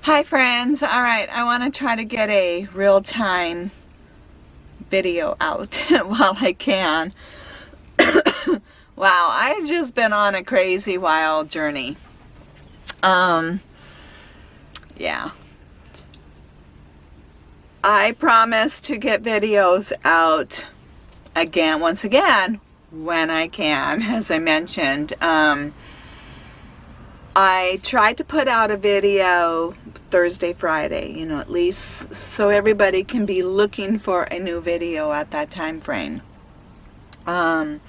Hi friends, alright, I want to try to get a real-time video out while I can. Wow, I've just been on a crazy wild journey. Yeah. I promise to get videos out once again, when I can, as I mentioned. I tried to put out a video Thursday, Friday, at least so everybody can be looking for a new video at that time frame. But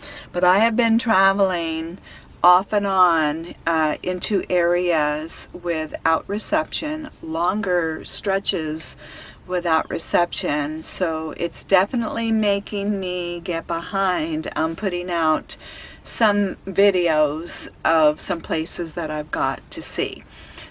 I have been traveling off and on into areas without reception, longer stretches without reception, so it's definitely making me get behind on putting out some videos of some places that I've got to see.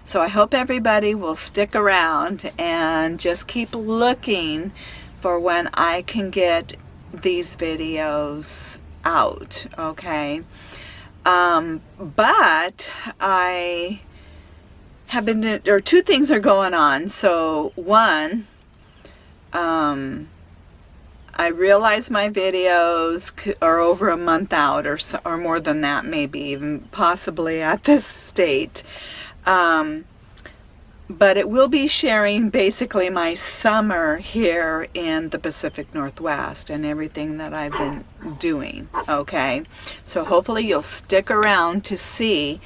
So I hope everybody will stick around and just keep looking for when I can get these videos out, okay? But I have been, or two things are going on. So one, I realize my videos are over a month out, or more than that, maybe even possibly at this state. But it will be sharing basically my summer here in the Pacific Northwest and everything that I've been doing, okay? So hopefully you'll stick around to see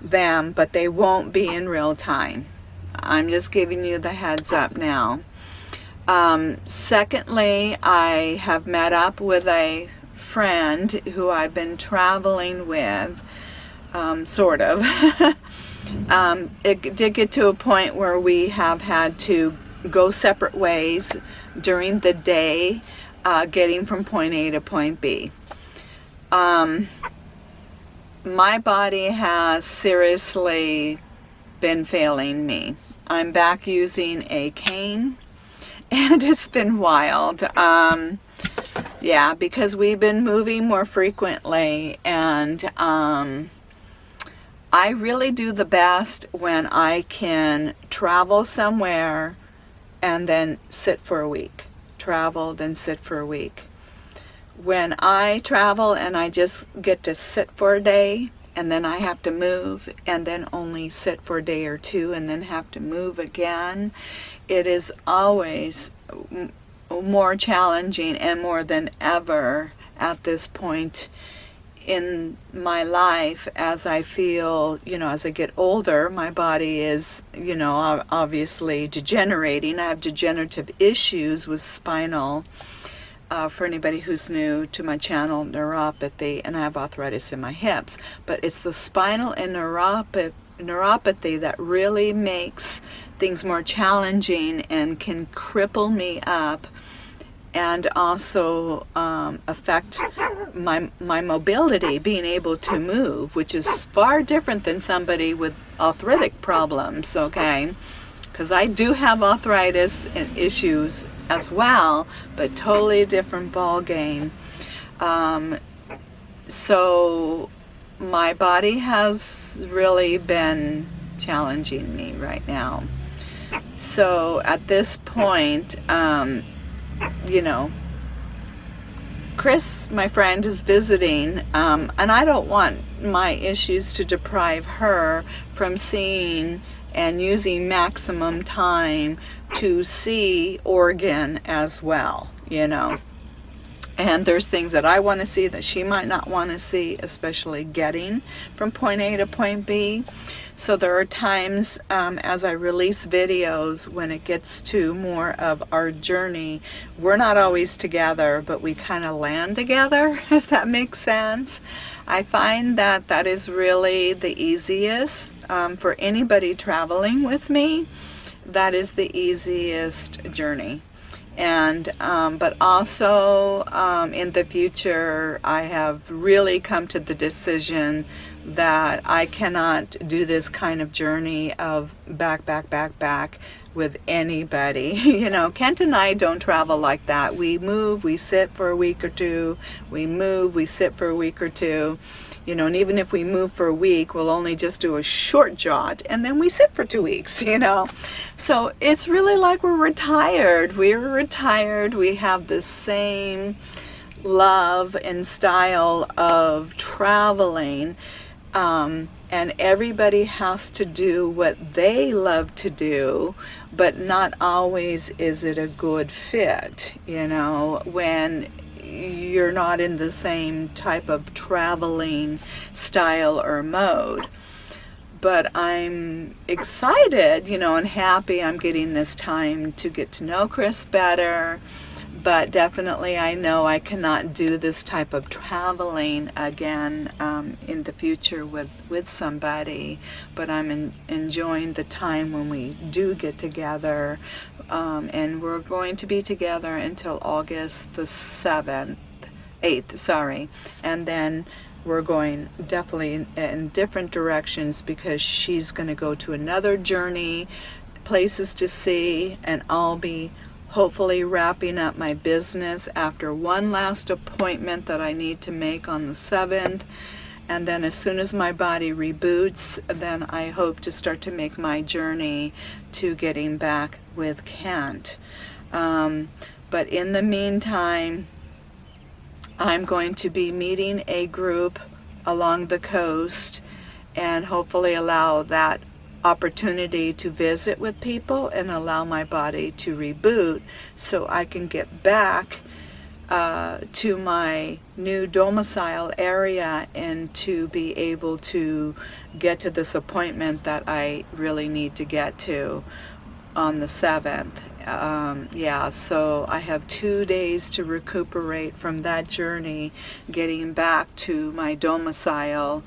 them, but they won't be in real time. I'm just giving you the heads up now. Secondly, I have met up with a friend who I've been traveling with, sort of. It did get to a point where we have had to go separate ways during the day, getting from point A to point B. My body has seriously been failing me. I'm back using a cane, and it's been wild. Yeah, because we've been moving more frequently, and I really do the best when I can travel somewhere and then sit for a week. Travel, then sit for a week. When I travel and I just get to sit for a day, and then I have to move, and then only sit for a day or two, and then have to move again, it is always more challenging, and more than ever at this point in my life, as I feel, as I get older, my body is, obviously degenerating. I have degenerative issues with spinal, for anybody who's new to my channel, neuropathy, and I have arthritis in my hips. But it's the spinal and neuropathy that really makes things more challenging and can cripple me up, and also affect my mobility, being able to move, which is far different than somebody with arthritic problems, okay? Because I do have arthritis and issues as well, but totally different ball game. So my body has really been challenging me right now. So at this point, Chris, my friend, is visiting, and I don't want my issues to deprive her from seeing and using maximum time to see Oregon as well, And there's things that I want to see that she might not want to see, especially getting from point A to point B. So there are times as I release videos, when it gets to more of our journey, we're not always together, but we kind of land together, if that makes sense. I find that that is really the easiest for anybody traveling with me. That is the easiest journey. And but also in the future, I have really come to the decision that I cannot do this kind of journey of back with anybody. Kent and I don't travel like that. We move, we sit for a week or two, we move, we sit for a week or two, And even if we move for a week, we'll only just do a short jaunt, and then we sit for 2 weeks. So it's really like we're retired. We're retired. We have the same love and style of traveling, and everybody has to do what they love to do, but not always is it a good fit, when you're not in the same type of traveling style or mode. But I'm excited, and happy I'm getting this time to get to know Chris better. But definitely I know I cannot do this type of traveling again in the future with somebody. But I'm enjoying the time when we do get together. And we're going to be together until August the 8th, sorry. And then we're going definitely in different directions, because she's going to go to another journey, places to see, and I'll be hopefully wrapping up my business after one last appointment that I need to make on the 7th. And then as soon as my body reboots, then I hope to start to make my journey to getting back with Kent. But in the meantime, I'm going to be meeting a group along the coast, and hopefully allow that opportunity to visit with people and allow my body to reboot so I can get back to my new domicile area and to be able to get to this appointment that I really need to get to on the 7th. So I have 2 days to recuperate from that journey, getting back to my domicile,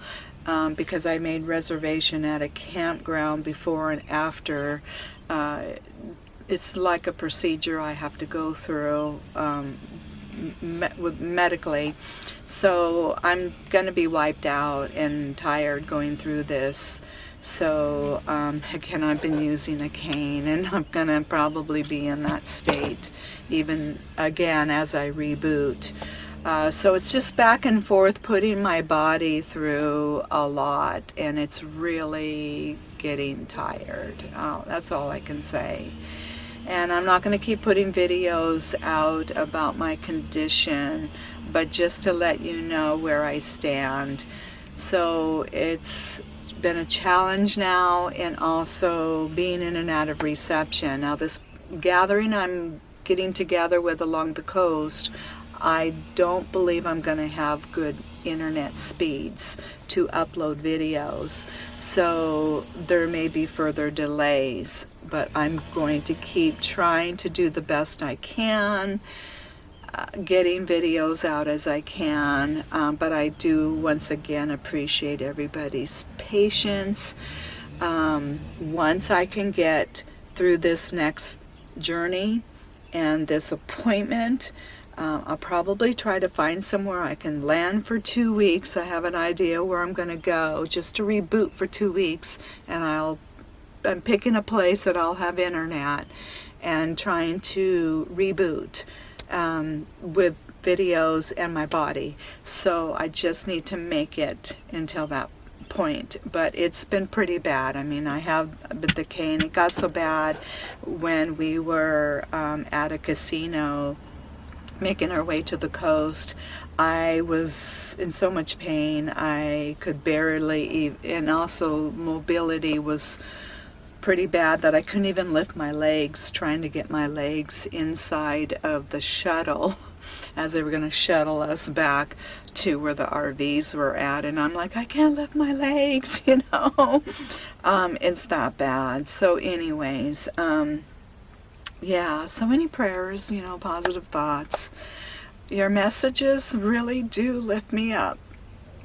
because I made reservation at a campground before and after. It's like a procedure I have to go through medically. So I'm going to be wiped out and tired going through this. So again, I've been using a cane, and I'm going to probably be in that state even again as I reboot. So it's just back and forth, putting my body through a lot, and it's really getting tired. That's all I can say. And I'm not going to keep putting videos out about my condition, but just to let you know where I stand. So it's been a challenge now, and also being in and out of reception. Now this gathering I'm getting together with along the coast, I don't believe I'm going to have good internet speeds to upload videos, so there may be further delays, but I'm going to keep trying to do the best I can, getting videos out as I can, but I do once again appreciate everybody's patience. Once I can get through this next journey and this appointment, I'll probably try to find somewhere I can land for 2 weeks. I have an idea where I'm going to go just to reboot for 2 weeks, and I'm picking a place that I'll have internet and trying to reboot with videos and my body. So I just need to make it until that point, but it's been pretty bad. I mean, I have the cane. It got so bad when we were at a casino making our way to the coast. I was in so much pain. I could barely and also mobility was pretty bad that I couldn't even lift my legs, trying to get my legs inside of the shuttle as they were going to shuttle us back to where the RVs were at, and I'm like, I can't lift my legs, it's that bad. So anyways, so many prayers, positive thoughts. Your messages really do lift me up.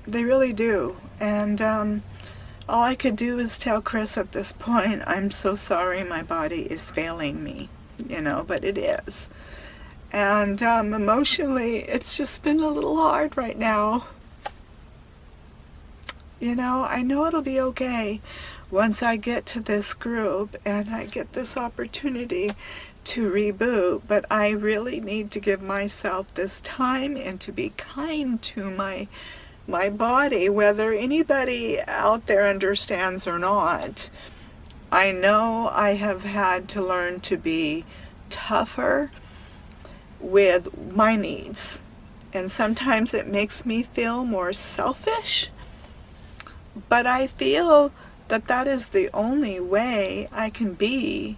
They really do. And all I could do is tell Chris at this point, I'm so sorry my body is failing me, but it is. And emotionally, it's just been a little hard right now. I know it'll be okay once I get to this group and I get this opportunity to reboot, but I really need to give myself this time and to be kind to my body, whether anybody out there understands or not. I know I have had to learn to be tougher with my needs. And sometimes it makes me feel more selfish. But I feel that that is the only way I can be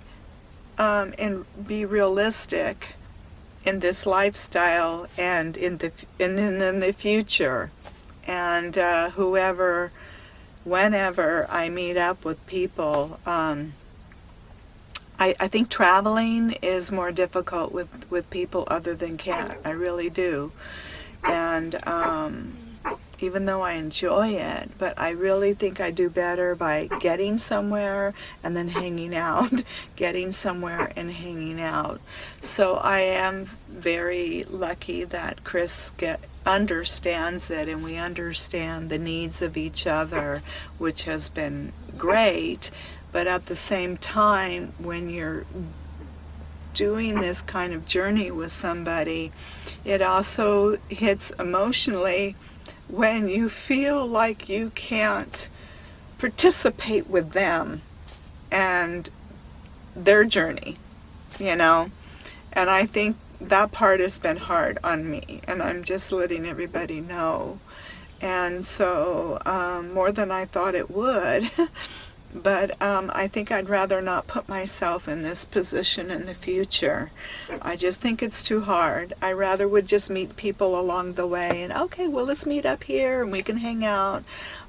and be realistic in this lifestyle and in the future. And whoever, whenever I meet up with people, I think traveling is more difficult with people other than Kat. I really do. And even though I enjoy it, but I really think I do better by getting somewhere and then hanging out, getting somewhere and hanging out. So I am very lucky that Chris understands it, and we understand the needs of each other, which has been great. But at the same time, when you're doing this kind of journey with somebody, it also hits emotionally when you feel like you can't participate with them and their journey, you know. And I think that part has been hard on me, and I'm just letting everybody know. And so more than I thought it would. But I think I'd rather not put myself in this position in the future. I just think it's too hard. I rather would just meet people along the way and, okay, well, let's meet up here and we can hang out.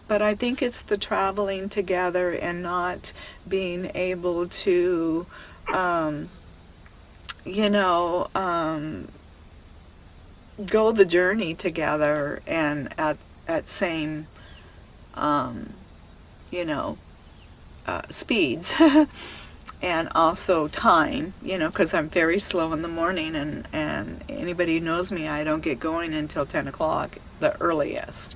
But I think it's the traveling together and not being able to, go the journey together and at same, speeds and also time, because I'm very slow in the morning, and anybody who knows me, I don't get going until 10 o'clock, the earliest.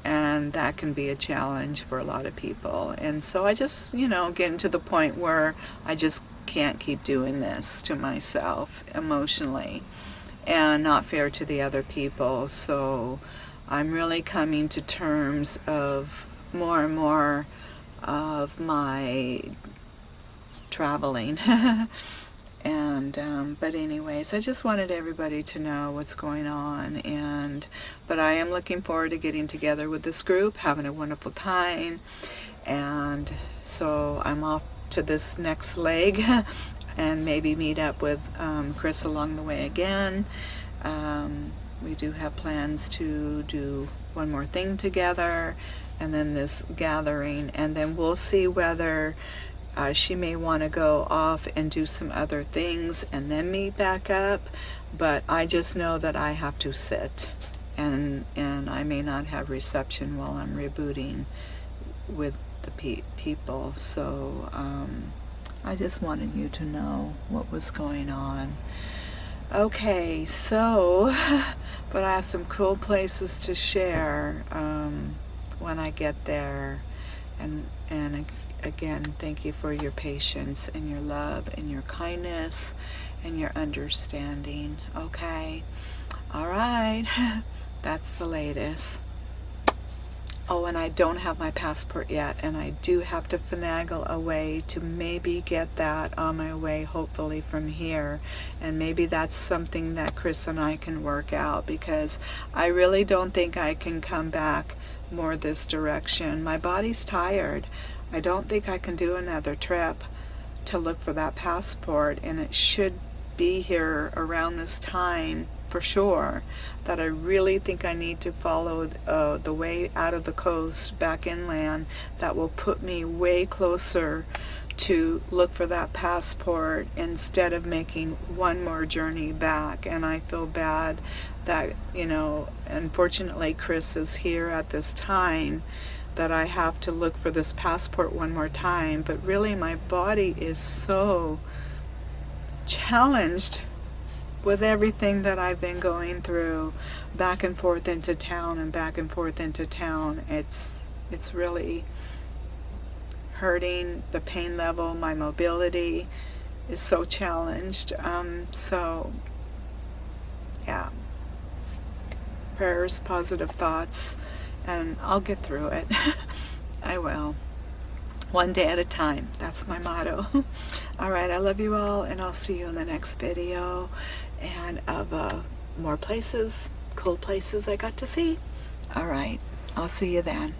And that can be a challenge for a lot of people. And so I just, getting to the point where I just can't keep doing this to myself emotionally and not fair to the other people. So I'm really coming to terms of more and more of my traveling. And but anyways, I just wanted everybody to know what's going on. But I am looking forward to getting together with this group, having a wonderful time. And so I'm off to this next leg and maybe meet up with Chris along the way again. We do have plans to do one more thing together, and then this gathering, and then we'll see whether she may want to go off and do some other things and then meet back up. But I just know that I have to sit, and I may not have reception while I'm rebooting with the people. So I just wanted you to know what was going on. Okay, so, but I have some cool places to share when I get there. And again, thank you for your patience and your love and your kindness and your understanding. Okay, all right, that's the latest. Oh, and I don't have my passport yet, and I do have to finagle a way to maybe get that on my way, hopefully from here. And maybe that's something that Chris and I can work out, because I really don't think I can come back more this direction. My body's tired. I don't think I can do another trip to look for that passport, and it should be here around this time for sure. That I really think I need to follow the way out of the coast back inland that will put me way closer to look for that passport instead of making one more journey back. And I feel bad that, unfortunately Chris is here at this time that I have to look for this passport one more time. But really my body is so challenged with everything that I've been going through, back and forth into town and back and forth into town. It's really hurting. The pain level, my mobility is so challenged. So yeah, prayers, positive thoughts, and I'll get through it. I will. One day at a time. That's my motto. All right, I love you all, and I'll see you in the next video, and of more places, cool places I got to see. All right, I'll see you then.